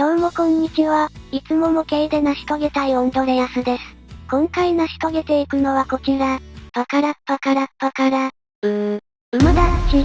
どうもこんにちは。いつも模型で成し遂げたいオンドレアスです。今回成し遂げていくのはこちら。パカラッパカラッパカラ。馬ダッチ。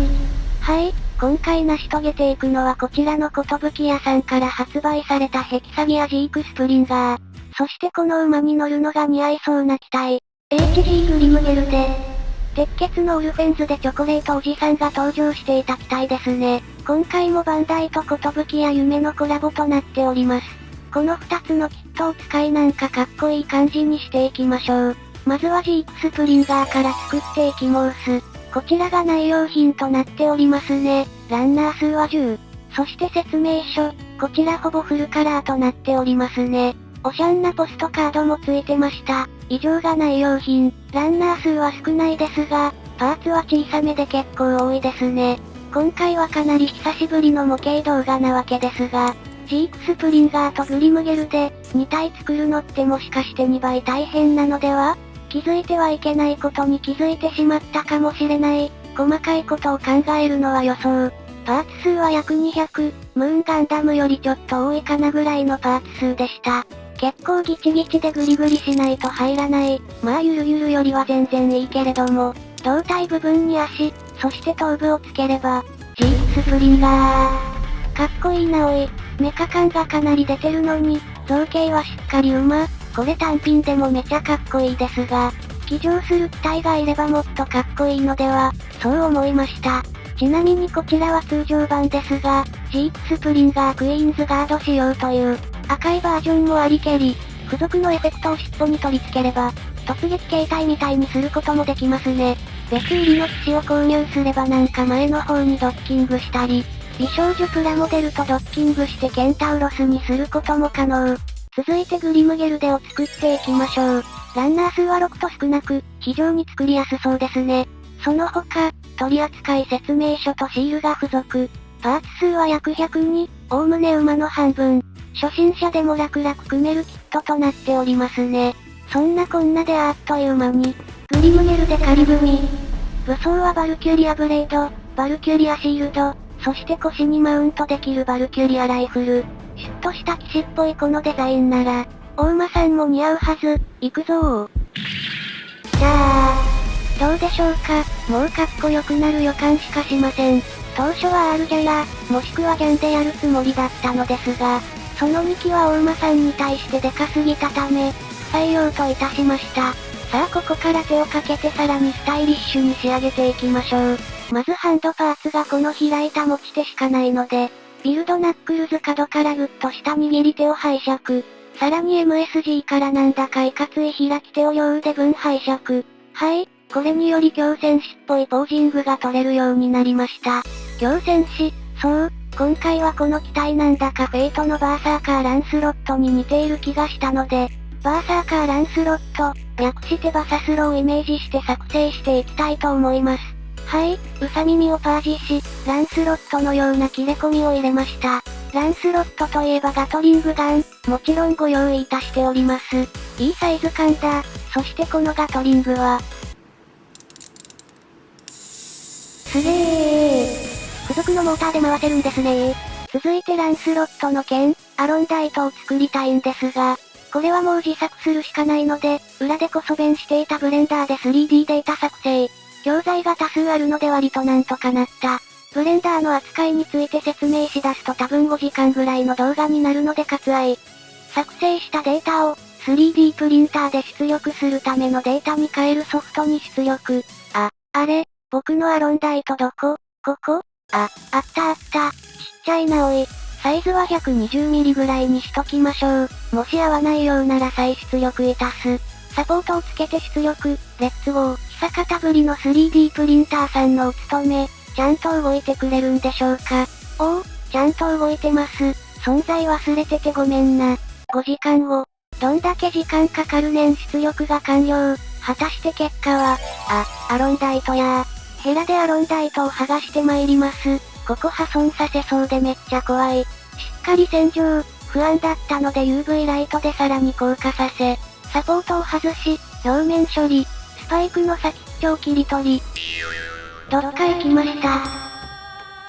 はい、今回成し遂げていくのはこちらの寿屋さんから発売されたヘキサギアジークスプリンガー。そしてこの馬に乗るのが似合いそうな機体。HG グリムゲルで。鉄血のオルフェンズでチョコレートおじさんが登場していた機体ですね。今回もバンダイと寿や夢のコラボとなっております。この2つのキットを使いなんかかっこいい感じにしていきましょう。まずはジークスプリンガーから作っていきます。こちらが内容品となっておりますね。ランナー数は10。そして説明書。こちらほぼフルカラーとなっておりますね。おしゃんなポストカードもついてました。以上が内容品。ランナー数は少ないですが、パーツは小さめで結構多いですね。今回はかなり久しぶりの模型動画なわけですが、ジークスプリンガーとグリムゲルで、2体作るのってもしかして2倍大変なのでは？気づいてはいけないことに気づいてしまったかもしれない。細かいことを考えるのは予想。パーツ数は約200、ムーンガンダムよりちょっと多いかなぐらいのパーツ数でした。結構ギチギチでグリグリしないと入らない。まあゆるゆるよりは全然いいけれども、胴体部分に足、そして頭部をつければ、ジークスプリンガー。かっこいいなおい。メカ感がかなり出てるのに、造形はしっかり馬。これ単品でもめちゃかっこいいですが、騎乗する機体がいればもっとかっこいいのでは、そう思いました。ちなみにこちらは通常版ですが、ジークスプリンガークイーンズガード仕様という、赤いバージョンもありけり、付属のエフェクトを尻尾に取り付ければ、突撃形態みたいにすることもできますね。別売りの機種を購入すればなんか前の方にドッキングしたり、美少女プラモデルとドッキングしてケンタウロスにすることも可能。続いてグリムゲルデを作っていきましょう。ランナー数は6と少なく、非常に作りやすそうですね。その他、取扱説明書とシールが付属。パーツ数は約102、おおむね馬の半分。初心者でも楽々組めるキットとなっておりますね。そんなこんなであっという間に、グリムゲルデ仮組み。武装はバルキュリアブレード、バルキュリアシールド、そして腰にマウントできるバルキュリアライフル。シュッとした騎士っぽいこのデザインなら、お馬さんも似合うはず。行くぞー。じゃあ、どうでしょうか。もうかっこよくなる予感しかしません。当初は R ジャや、もしくはジャンでやるつもりだったのですが、その2機はお馬さんに対してでかすぎたため、不採用といたしました。さあここから手をかけてさらにスタイリッシュに仕上げていきましょう。まずハンドパーツがこの開いた持ち手しかないので、ビルドナックルズ角からグッとした握り手を拝借。さらに MSG からなんだかいかつい開き手を両腕分拝借。はい、これにより強戦士っぽいポージングが取れるようになりました。強戦士、そう、今回はこの機体なんだかフェイトのバーサーカーランスロットに似ている気がしたので、バーサーカーランスロット、略してバサスロをイメージして作成していきたいと思います。はい、ウサ耳をパージし、ランスロットのような切れ込みを入れました。ランスロットといえばガトリングガン、もちろんご用意いたしております。いいサイズ感だ。そしてこのガトリングは、すげー。付属のモーターで回せるんですね。続いてランスロットの剣、アロンダイトを作りたいんですが、これはもう自作するしかないので、裏でこそ弁していたブレンダーで 3D データ作成。教材が多数あるので割となんとかなった。ブレンダーの扱いについて説明し出すと多分5時間ぐらいの動画になるので割愛。作成したデータを 3D プリンターで出力するためのデータに変えるソフトに出力。あれ、僕のアロンダイトどこ？ここ？あったあった。ちっちゃいなおい。サイズは 120mm ぐらいにしときましょう。もし合わないようなら再出力いたす。サポートをつけて出力、レッツゴー。久方ぶりの 3D プリンターさんのお務め、ちゃんと動いてくれるんでしょうか。おお、ちゃんと動いてます。存在忘れててごめんな。5時間後。どんだけ時間かかるねん出力が完了。果たして結果は、アロンダイトやー。ヘラでアロンダイトを剥がして参ります。ここ破損させそうでめっちゃ怖い。しっかり洗浄、不安だったので UV ライトでさらに硬化させ、サポートを外し、表面処理、スパイクの先っちょを切り取り、どっか行きました。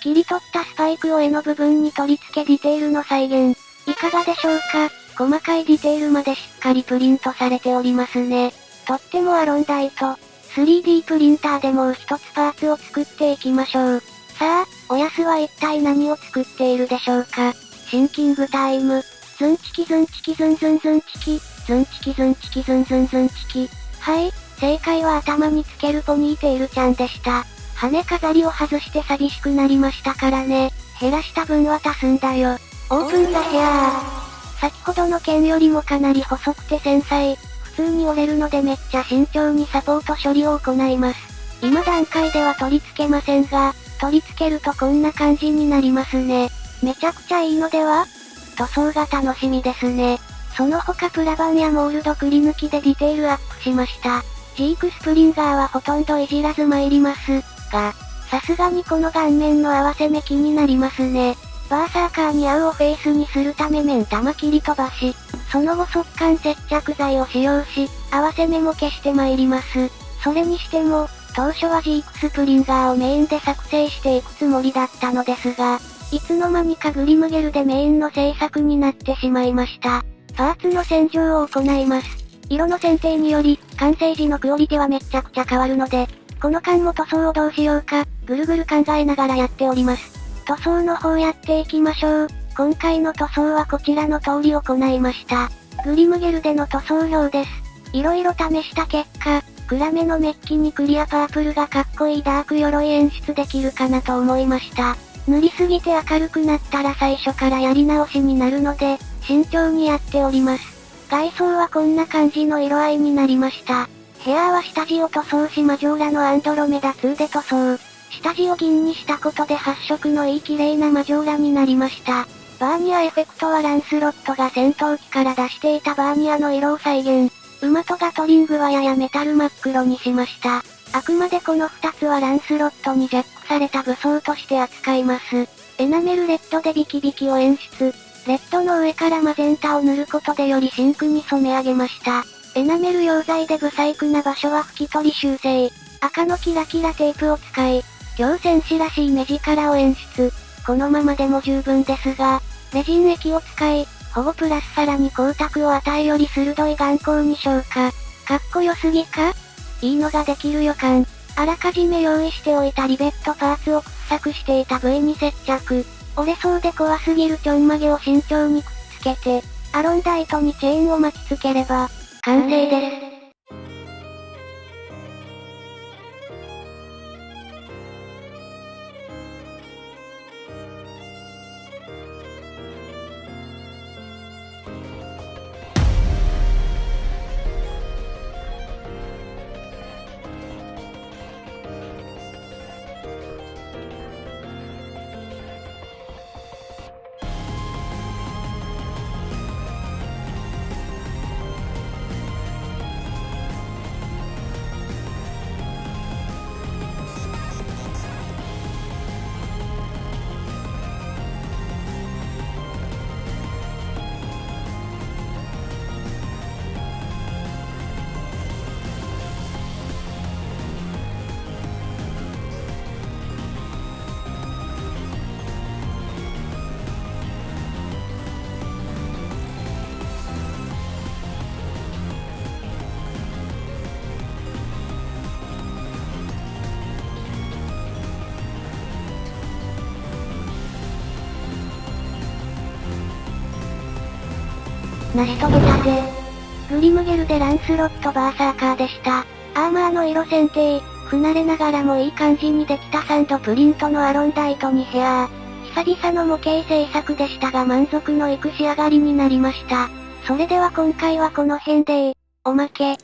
切り取ったスパイクを柄の部分に取り付けディテールの再現。一かがでしょうか？細かいディテールまでしっかりプリントされておりますね。とってもアロンダイト。3D プリンターでもう一つパーツを作っていきましょう。さあ、おやすは一体何を作っているでしょうか？シンキングタイム。ズンチキズンチキズンズンズンチキ。ズンチキズンチキズンズンズンチキ。はい、正解は頭につけるポニーテールちゃんでした。羽飾りを外して寂しくなりましたからね。減らした分は足すんだよ。オープンザヘアー。先ほどの剣よりもかなり細くて繊細。普通に折れるのでめっちゃ慎重にサポート処理を行います。今段階では取り付けませんが、取り付けるとこんな感じになりますね。めちゃくちゃいいのでは？塗装が楽しみですね。その他プラバンやモールドくり抜きでディテールアップしました。ジークスプリンガーはほとんどいじらず参ります。が、さすがにこの顔面の合わせ目気になりますね。バーサーカーに合うをフェイスにするため面玉切り飛ばし、その後速乾接着剤を使用し、合わせ目も消して参ります。それにしても、当初はジークスプリンガーをメインで作成していくつもりだったのですが、いつの間にかグリムゲルでメインの制作になってしまいました。パーツの洗浄を行います。色の選定により、完成時のクオリティはめっちゃくちゃ変わるので、この間も塗装をどうしようか、ぐるぐる考えながらやっております。塗装の方やっていきましょう。今回の塗装はこちらの通り行いました。グリムゲルでの塗装表です。いろいろ試した結果、暗めのメッキにクリアパープルがかっこいいダーク鎧演出できるかなと思いました。塗りすぎて明るくなったら最初からやり直しになるので、慎重にやっております。外装はこんな感じの色合いになりました。ヘアは下地を塗装しマジョーラのアンドロメダ2で塗装。下地を銀にしたことで発色のいい綺麗なマジョーラになりました。バーニアエフェクトはランスロットが戦闘機から出していたバーニアの色を再現。馬とガトリングはややメタル真っ黒にしました。あくまでこの2つはランスロットにジャックされた武装として扱います。エナメルレッドでビキビキを演出。レッドの上からマゼンタを塗ることでより真紅に染め上げました。エナメル溶剤で不細工な場所は拭き取り修正。赤のキラキラテープを使い、強戦士らしい目力を演出。このままでも十分ですが、レジン液を使い、保護プラスさらに光沢を与えより鋭い眼光に昇華。かっこよすぎか？いいのができる予感。あらかじめ用意しておいたリベットパーツを掘削していた部位に接着。折れそうで怖すぎるちょんまげを慎重にくっつけて、アロンダイトにチェーンを巻きつければ、完成です。成し遂げたぜ。グリムゲルでランスロットバーサーカーでした。アーマーの色選定、不慣れながらもいい感じにできたサンドプリントのアロンダイトにヘアー。久々の模型制作でしたが満足のいく仕上がりになりました。それでは今回はこの辺でおまけ。